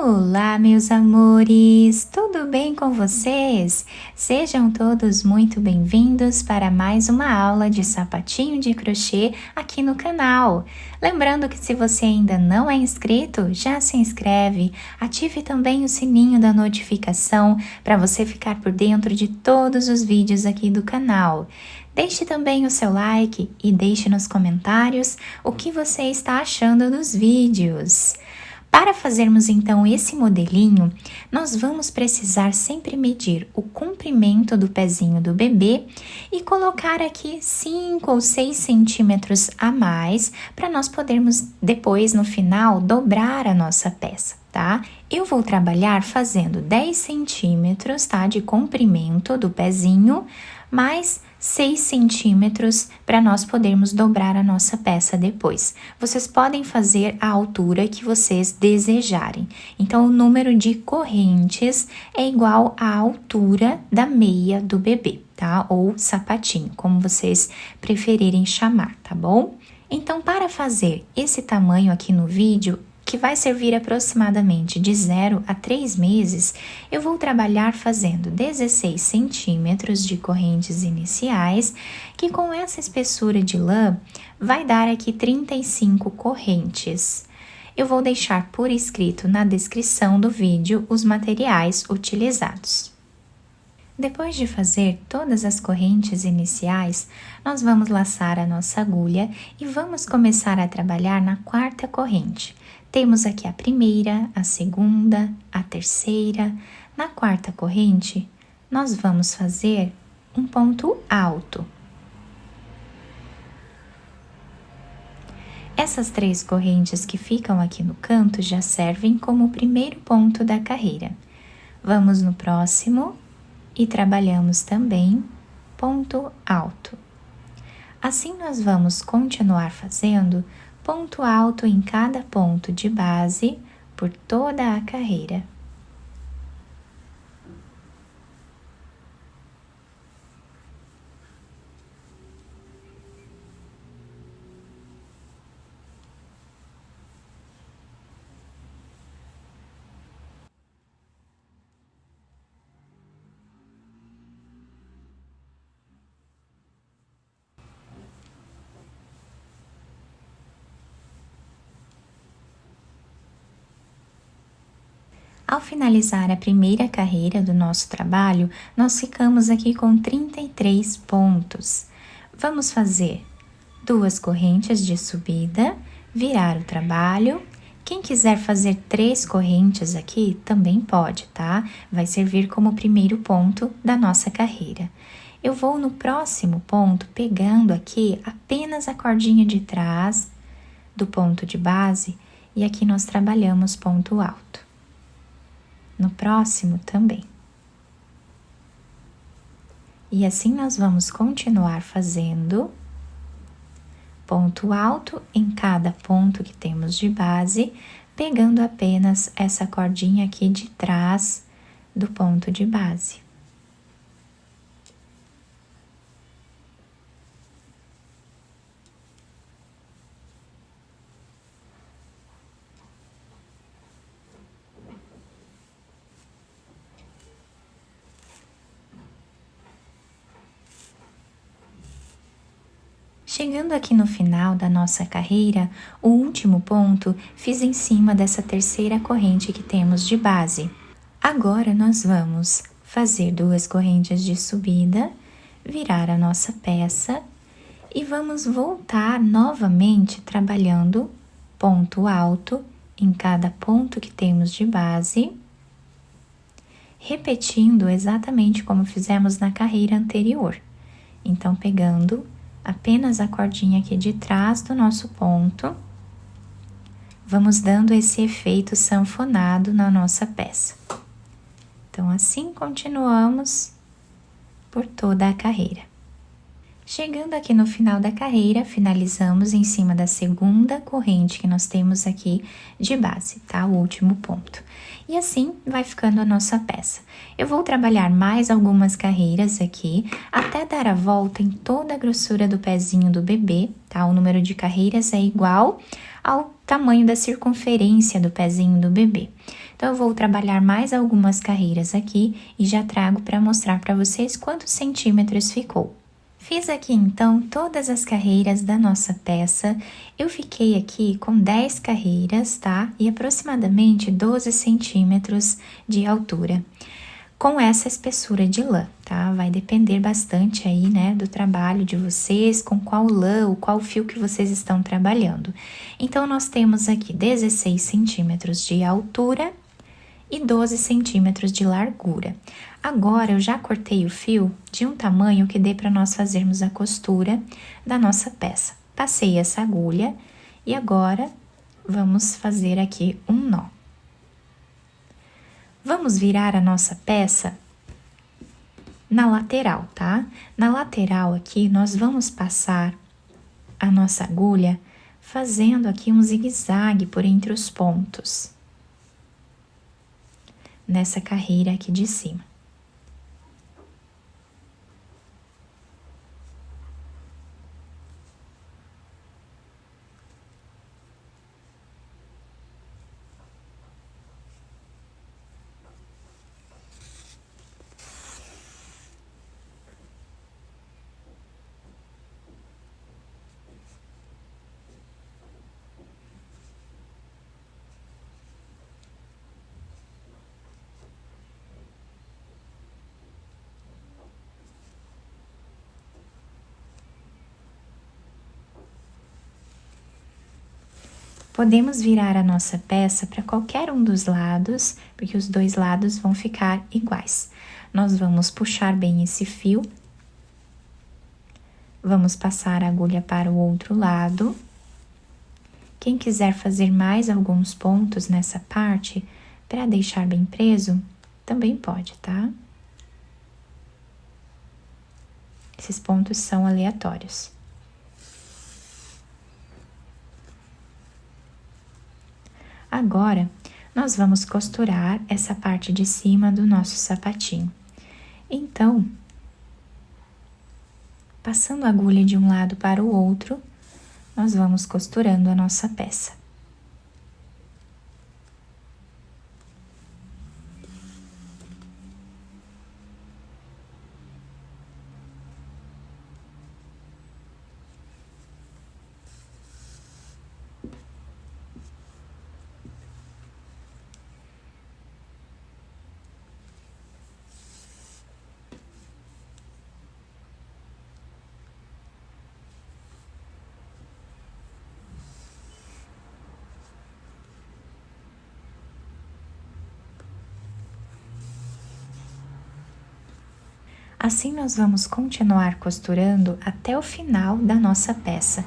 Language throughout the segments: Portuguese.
Olá, meus amores! Tudo bem com vocês? Sejam todos muito bem-vindos para mais uma aula de sapatinho de crochê aqui no canal. Lembrando que se você ainda não é inscrito, já se inscreve, ative também o sininho da notificação para você ficar por dentro de todos os vídeos aqui do canal. Deixe também o seu like e deixe nos comentários o que você está achando dos vídeos. Para fazermos então esse modelinho, nós vamos precisar sempre medir o comprimento do pezinho do bebê e colocar aqui 5 ou 6 centímetros a mais para nós podermos depois no final dobrar a nossa peça, tá? Eu vou trabalhar fazendo 10 centímetros, tá, de comprimento do pezinho, mais 6 centímetros para nós podermos dobrar a nossa peça depois. Vocês podem fazer a altura que vocês desejarem. Então, o número de correntes é igual à altura da meia do bebê, tá? Ou sapatinho, como vocês preferirem chamar, tá bom? Então, para fazer esse tamanho aqui no vídeo, que vai servir aproximadamente de 0 a 3 meses, eu vou trabalhar fazendo 16 centímetros de correntes iniciais, que com essa espessura de lã vai dar aqui 35 correntes. Eu vou deixar por escrito na descrição do vídeo os materiais utilizados. Depois de fazer todas as correntes iniciais, nós vamos laçar a nossa agulha e vamos começar a trabalhar na quarta corrente. Temos aqui a primeira, a segunda, a terceira. Na quarta corrente, nós vamos fazer um ponto alto. Essas 3 correntes que ficam aqui no canto já servem como o primeiro ponto da carreira. Vamos no próximo e trabalhamos também ponto alto. Assim, nós vamos continuar fazendo ponto alto em cada ponto de base por toda a carreira. Ao finalizar a primeira carreira do nosso trabalho, nós ficamos aqui com 33 pontos. Vamos fazer 2 correntes de subida, virar o trabalho. Quem quiser fazer 3 correntes aqui, também pode, tá? Vai servir como primeiro ponto da nossa carreira. Eu vou no próximo ponto, pegando aqui apenas a cordinha de trás do ponto de base, e aqui nós trabalhamos ponto alto. No próximo também. E assim nós vamos continuar fazendo ponto alto em cada ponto que temos de base, pegando apenas essa cordinha aqui de trás do ponto de base. Chegando aqui no final da nossa carreira, o último ponto fiz em cima dessa terceira corrente que temos de base. Agora, nós vamos fazer 2 correntes de subida, virar a nossa peça e vamos voltar novamente trabalhando ponto alto em cada ponto que temos de base, repetindo exatamente como fizemos na carreira anterior. Então, pegando apenas a cordinha aqui de trás do nosso ponto, vamos dando esse efeito sanfonado na nossa peça. Então, assim continuamos por toda a carreira. Chegando aqui no final da carreira, finalizamos em cima da segunda corrente que nós temos aqui de base, tá? O último ponto. E assim vai ficando a nossa peça. Eu vou trabalhar mais algumas carreiras aqui, até dar a volta em toda a grossura do pezinho do bebê, tá? O número de carreiras é igual ao tamanho da circunferência do pezinho do bebê. Então eu vou trabalhar mais algumas carreiras aqui e já trago para mostrar para vocês quantos centímetros ficou. Fiz aqui então todas as carreiras da nossa peça, eu fiquei aqui com 10 carreiras, tá? E aproximadamente 12 centímetros de altura, com essa espessura de lã, tá? Vai depender bastante aí, né, do trabalho de vocês, com qual lã ou qual fio que vocês estão trabalhando. Então, nós temos aqui 16 centímetros de altura e 12 centímetros de largura. Agora, eu já cortei o fio de um tamanho que dê para nós fazermos a costura da nossa peça. Passei essa agulha e agora vamos fazer aqui um nó. Vamos virar a nossa peça na lateral, tá? Na lateral aqui, nós vamos passar a nossa agulha fazendo aqui um zigue-zague por entre os pontos, nessa carreira aqui de cima. Podemos virar a nossa peça para qualquer um dos lados, porque os dois lados vão ficar iguais. Nós vamos puxar bem esse fio, vamos passar a agulha para o outro lado. Quem quiser fazer mais alguns pontos nessa parte, para deixar bem preso, também pode, tá? Esses pontos são aleatórios. Agora, nós vamos costurar essa parte de cima do nosso sapatinho. Então, passando a agulha de um lado para o outro, nós vamos costurando a nossa peça. Assim, nós vamos continuar costurando até o final da nossa peça.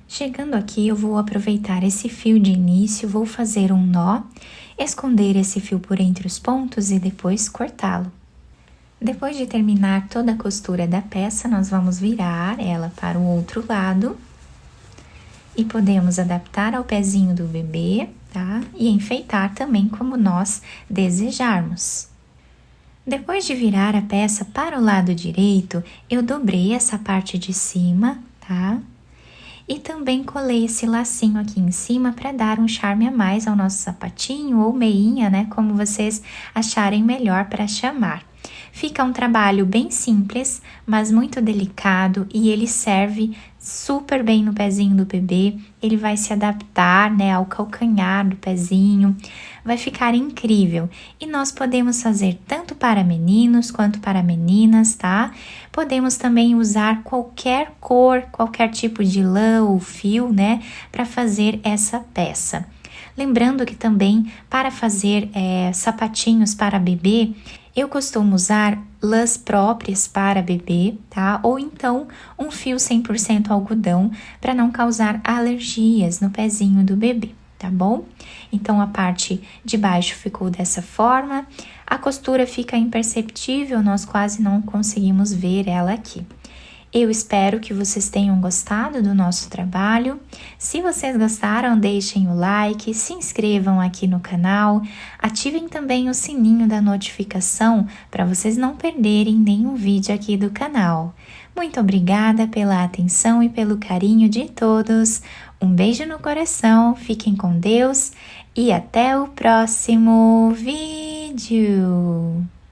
Chegando aqui, eu vou aproveitar esse fio de início, vou fazer um nó, esconder esse fio por entre os pontos e depois cortá-lo. Depois de terminar toda a costura da peça, nós vamos virar ela para o outro lado e podemos adaptar ao pezinho do bebê, tá? E enfeitar também como nós desejarmos. Depois de virar a peça para o lado direito, eu dobrei essa parte de cima, tá? E também colei esse lacinho aqui em cima para dar um charme a mais ao nosso sapatinho ou meinha, né? Como vocês acharem melhor para chamar. Fica um trabalho bem simples, mas muito delicado e ele serve super bem no pezinho do bebê. Ele vai se adaptar, né, ao calcanhar do pezinho, vai ficar incrível. E nós podemos fazer tanto para meninos quanto para meninas, tá? Podemos também usar qualquer cor, qualquer tipo de lã ou fio, né, para fazer essa peça. Lembrando que também para fazer sapatinhos para bebê, eu costumo usar lãs próprias para bebê, tá? Ou então um fio 100% algodão para não causar alergias no pezinho do bebê, tá bom? Então a parte de baixo ficou dessa forma, a costura fica imperceptível, nós quase não conseguimos ver ela aqui. Eu espero que vocês tenham gostado do nosso trabalho. Se vocês gostaram, deixem o like, se inscrevam aqui no canal, ativem também o sininho da notificação para vocês não perderem nenhum vídeo aqui do canal. Muito obrigada pela atenção e pelo carinho de todos. Um beijo no coração, fiquem com Deus e até o próximo vídeo.